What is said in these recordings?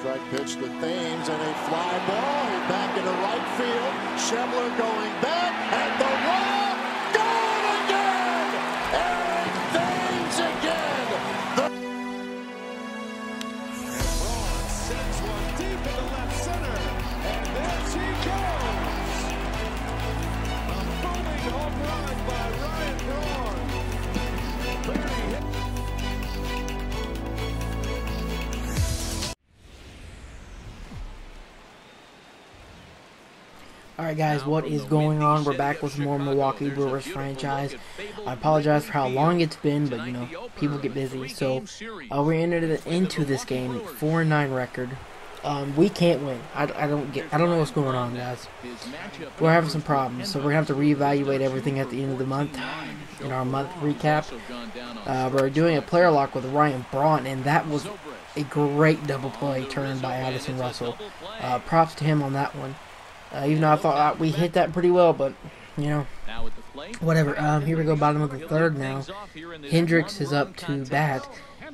Strike pitch to Thames and a fly ball. He's back into right field. Schebler going back and the wall gone again. Eric Thames again. Braun sends one deep into left center, and there she goes. A booming home run by Ryan Braun. Very hit. Alright guys, what is going on? We're back with more Milwaukee Brewers franchise. I apologize for how long it's been, but you know, people get busy. So we're entered into this game 4-9 record. We can't win. I don't know what's going on, guys. We're having some problems, so we're gonna have to reevaluate everything at the end of the month in our month recap. We're doing a player lock with Ryan Braun, and that was a great double play turned by Addison Russell. Props to him on that one. Even though I thought we hit that pretty well, but, you know, whatever. Here we go, bottom of the third now. Hendricks is up to bat.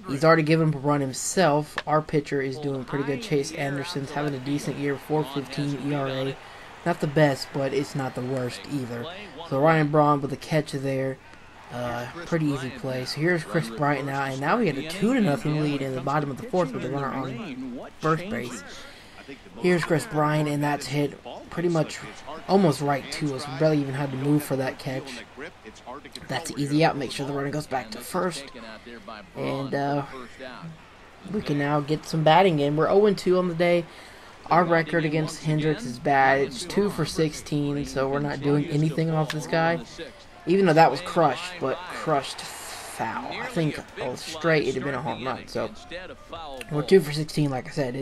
He's already given up a run himself. Our pitcher is doing pretty good. Chase Anderson's having a decent year, 4.15 ERA. Not the best, but it's not the worst either. So Ryan Braun with a catch there. Pretty easy play. So here's Chris Bryant now, and now we have a 2-0 lead in the bottom of the fourth with a runner on first base. Here's Chris Bryant, and that's hit pretty much almost right to us. We barely even had to move for that catch. That's an easy out. Make sure the runner goes back to first. And we can now get some batting in. We're 0-2 on the day. Our record against Hendricks is bad. It's 2 for 16, so we're not doing anything off this guy. Even though that was crushed, but crushed foul. I think straight it'd have been a home run. So we're 2 for 16, like I said.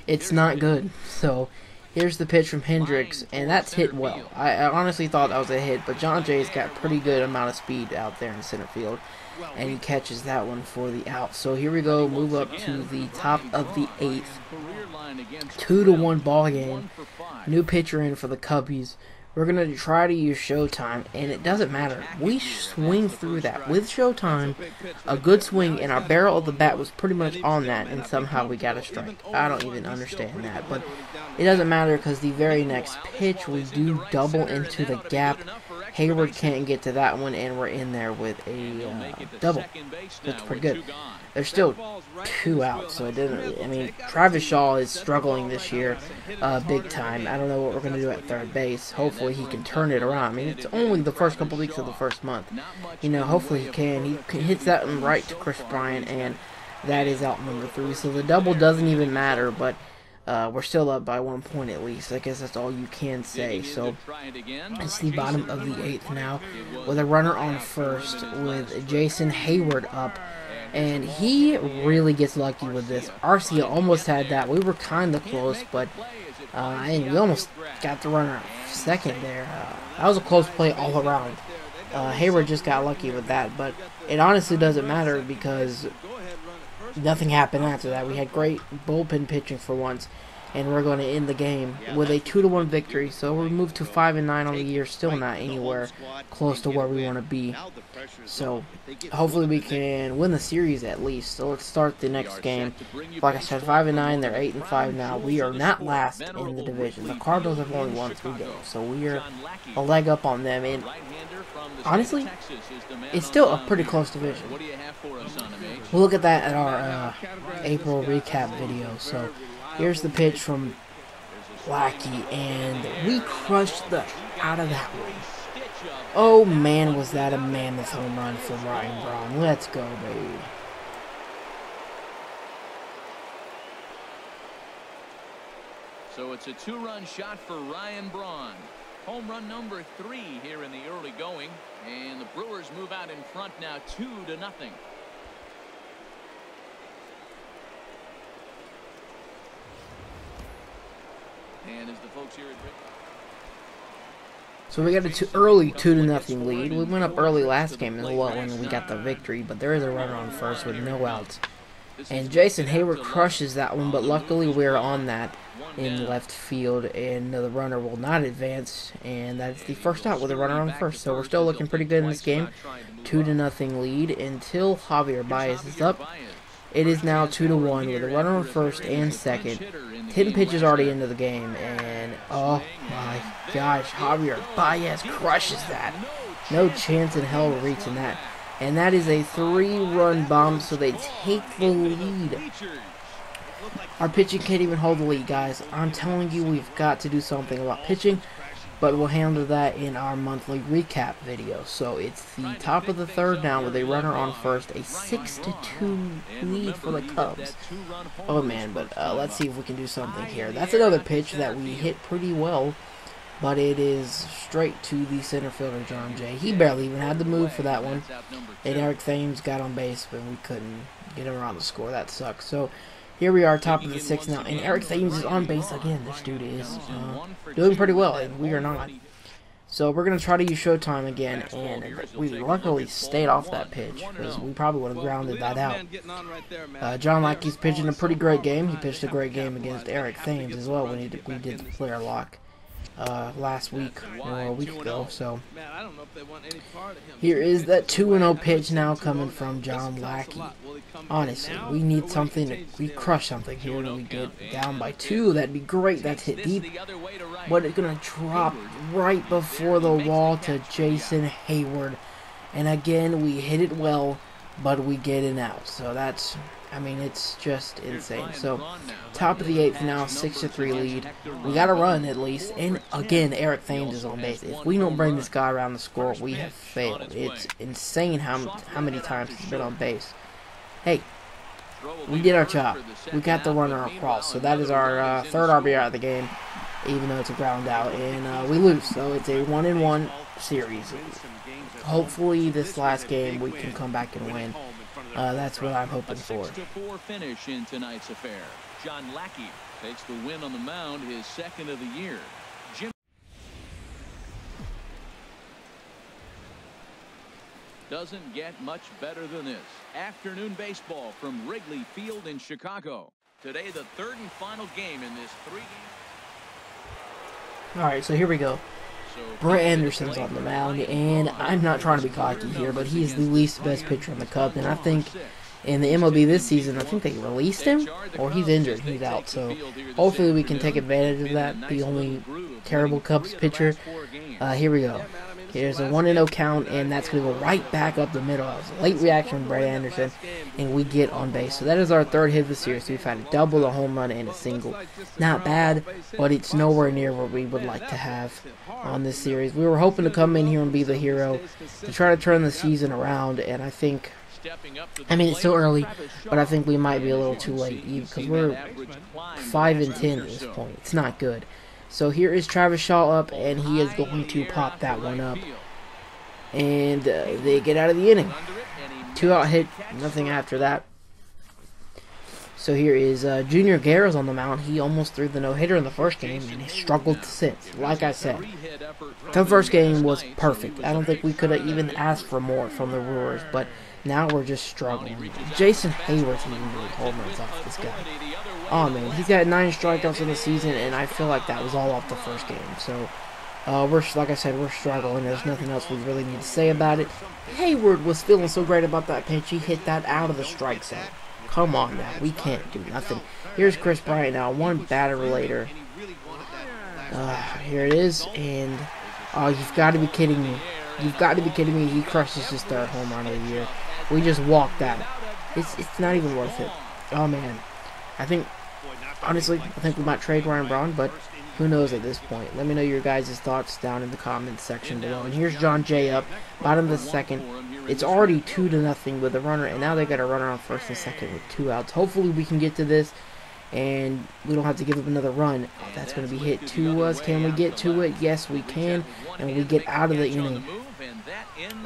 It's not good. So here's the pitch from Hendricks, and that's hit well. I honestly thought that was a hit, but John Jay's got pretty good amount of speed out there in center field, and he catches that one for the out. So here we go, move up to the top of the 8th. 2-1 ball game. New pitcher in for the Cubbies. We're going to try to use Showtime, and it doesn't matter. We swing through that. With Showtime, a good swing, and our barrel of the bat was pretty much on that, and somehow we got a strike. I don't even understand that, but it doesn't matter because the very next pitch, we do double into the gap. Hayward can't get to that one, and we're in there with a double. That's pretty good. There's still 2 outs, so it didn't. I mean, Travis Shaw is struggling this year, big time. I don't know what we're gonna do at third base. Hopefully, he can turn it around. I mean, it's only the first couple weeks of the first month. You know, hopefully he can. He hits that one right to Chris Bryant, and that is out number 3. So the double doesn't even matter, but we're still up by 1 point at least. I guess that's all you can say. So it's the bottom of the 8th now with a runner on first with Jason Hayward up. And he really gets lucky with this. Arcia almost had that. We were kind of close, but and we almost got the runner second there. That was a close play all around. Hayward just got lucky with that, but it honestly doesn't matter because nothing happened after that. We had great bullpen pitching for once, and we're going to end the game with a 2-1 victory. So we moved to 5-9 on the year, still not anywhere close to where we want to be. So hopefully we can win the series at least. So let's start the next game. Like I said, 5-9. They're 8-5 now. We are not last in the division. The Cardinals have only won 3 games, so we are a leg up on them. And honestly, it's still a pretty close division. We'll look at that at our April recap video. So here's the pitch from Blackie, and we crushed the out of that one. Oh man, was that a mammoth home run from Ryan Braun. Let's go, baby. So it's a 2-run shot for Ryan Braun. Home run number 3 here in the early going, and the Brewers move out in front now 2-0. And as the folks here at So we got a early 2-0 lead. We went up early last game as well when we got the victory, but there is a runner on first with no outs. And Jason Hayward crushes that one, but luckily we're on that in left field, and the runner will not advance, and that's the first out with a runner on first. So we're still looking pretty good in this game. 2-0 lead until Javier Baez is up. It is now 2-1 with a runner on first and second. 10 pitches already into the game, and oh my gosh, Javier Baez crushes that. No chance in hell of reaching that. And that is a 3-run bomb, so they take the lead. Our pitching can't even hold the lead, guys. I'm telling you, we've got to do something about pitching, but we'll handle that in our monthly recap video. So it's the top of the third now with a runner on first, a 6-2 lead for the Cubs. Oh man, but let's see if we can do something here. That's another pitch that we hit pretty well, but it is straight to the center fielder, John Jay. He barely even had the move for that one. And Eric Thames got on base, but we couldn't get him around the score. That sucks. So here we are, top of the sixth now, and Eric Thames is on base again. This dude is doing pretty well, and we are not. So we're going to try to use Showtime again, and we luckily stayed off that pitch, because we probably would have grounded that out. John Lackey's pitching a pretty great game. He pitched a great game against Eric Thames as well when we did the player lock last week or a week ago. So here is that 2-0 pitch now coming from John Lackey. Honestly, we need something. We crush something here when we get down by 2. That'd be great. That's hit deep. But it's going to drop right before the wall to Jason Hayward. And again, we hit it well, but we get an out. So that's, I mean, it's just insane. So, top of the 8th now, 6-3 lead. We got to run at least. And again, Eric Thames is on base. If we don't bring this guy around the score, we have failed. It's insane how many times he's been on base. Hey, we did our job. We got the runner across. So that is our third RBI of the game, even though it's a ground out. And we lose. So it's a 1-1 series. Hopefully this last game we can come back and win. That's what I'm hoping for. 6-4 finish in tonight's affair. John Lackey takes the win on the mound, his second of the year. Doesn't get much better than this. Afternoon baseball from Wrigley Field in Chicago. Today, the third and final game in this 3-game. Alright, so here we go. Brett Anderson's on the mound, and I'm not trying to be cocky here, but he's the least best pitcher on the Cubs, and I think in the MLB this season, I think they released him, or he's injured, he's out, so hopefully we can take advantage of that, the only terrible Cubs pitcher. Here we go. Here's a 1-0 count, and that's going to go right back up the middle. That was a late reaction from Brett Anderson, and we get on base. So that is our third hit of the series. We've had a double, a home run, and a single. Not bad, but it's nowhere near what we would like to have on this series. We were hoping to come in here and be the hero, to try to turn the season around, and I think, I mean, it's still early, but I think we might be a little too late, because we're 5-10 at this point. It's not good. So here is Travis Shaw up, and he is going to pop that one up. And they get out of the inning. 2-out hit, nothing after that. So here is Junior Guerra's on the mound. He almost threw the no-hitter in the first game, and he struggled since. Like I said, the first game was perfect. I don't think we could have even asked for more from the Brewers, but now we're just struggling. Jason Hayward's even doing home runs off this guy. Oh man, he's got 9 strikeouts in the season, and I feel like that was all off the first game. So, like I said, we're struggling. There's nothing else we really need to say about it. Hayward was feeling so great about that pitch. He hit that out of the strike zone. Come on now, we can't do nothing. Here's Chris Bryant now, one batter later. Here it is, and you've got to be kidding me. You've got to be kidding me. He crushes his third home run of the year. We just walked that. It's not even worth it. Oh man, honestly, I think we might trade Ryan Braun, but who knows at this point. Let me know your guys' thoughts down in the comments section below. And here's John Jay up, bottom of the second. It's already 2-0 with a runner, and now they got a runner on first and second with 2 outs. Hopefully we can get to this, and we don't have to give up another run. Oh, that's going to be hit to us. Can we get to it? Yes, we can, and we get out of the inning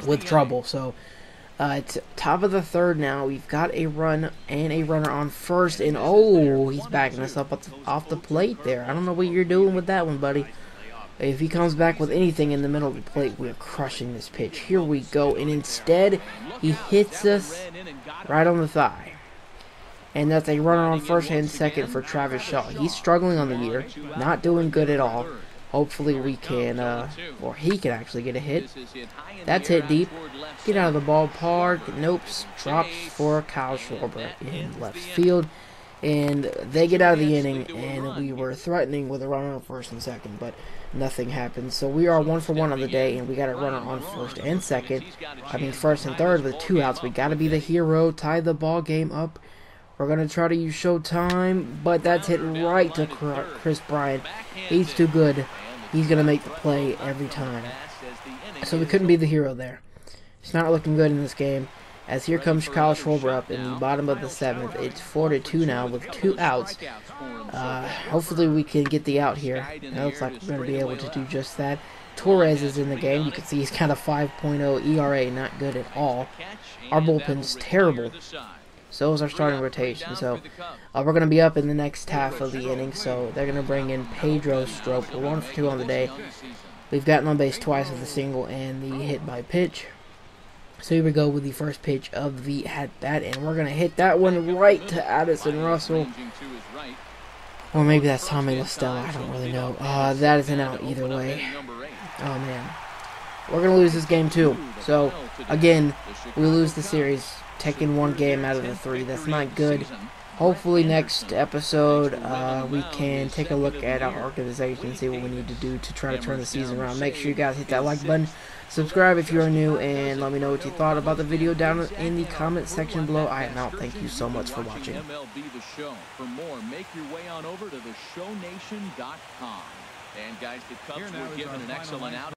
with trouble. So it's top of the third now. We've got a run and a runner on first, and oh, he's backing us up off the plate there. I don't know what you're doing with that one, buddy. If he comes back with anything in the middle of the plate, we're crushing this pitch. Here we go, and instead, he hits us right on the thigh. And that's a runner on first and second for Travis Shaw. He's struggling on the year, not doing good at all. Hopefully we can, or he can actually get a hit. That's hit deep. Get out of the ballpark. Nope. Drops for Kyle Schwarber in left field. And they get out of the inning, and we were threatening with a runner on first and second, but nothing happened. So we are 1 for 1 on the day, and we got a runner on first and second. I mean first and third with 2 outs. We got to be the hero, tie the ball game up. We're going to try to use Showtime, but that's hit right to Chris Bryant. He's too good. He's going to make the play every time. So we couldn't be the hero there. It's not looking good in this game. As here comes Kyle Schwarber up in the bottom of the 7th. It's 4-2 now with 2 outs. Hopefully we can get the out here. It looks like we're going to be able to do just that. Torres is in the game. You can see he's got a 5.0 ERA, not good at all. Our bullpen's terrible. So is our starting rotation. So we're going to be up in the next half of the inning. So they're going to bring in Pedro Strop. We're 1 for 2 on the day. We've gotten on base twice with a single and the hit by pitch. So here we go with the first pitch of the at-bat, and we're going to hit that one right to Addison Russell. Or maybe that's Tommy LaStella, I don't really know. That is an out either way. Oh, man. We're going to lose this game, too. So, again, we lose the series, taking 1 game out of the 3. That's not good. Hopefully next episode we can take a look at our organization and see what we need to do to try to turn the season around. Make sure you guys hit that like button, subscribe if you are new, and let me know what you thought about the video down in the comment section below. I am out. Thank you so much for watching. MLB The Show. For more, make your way on over to theshownation.com. And guys, the Cubs were given an excellent out.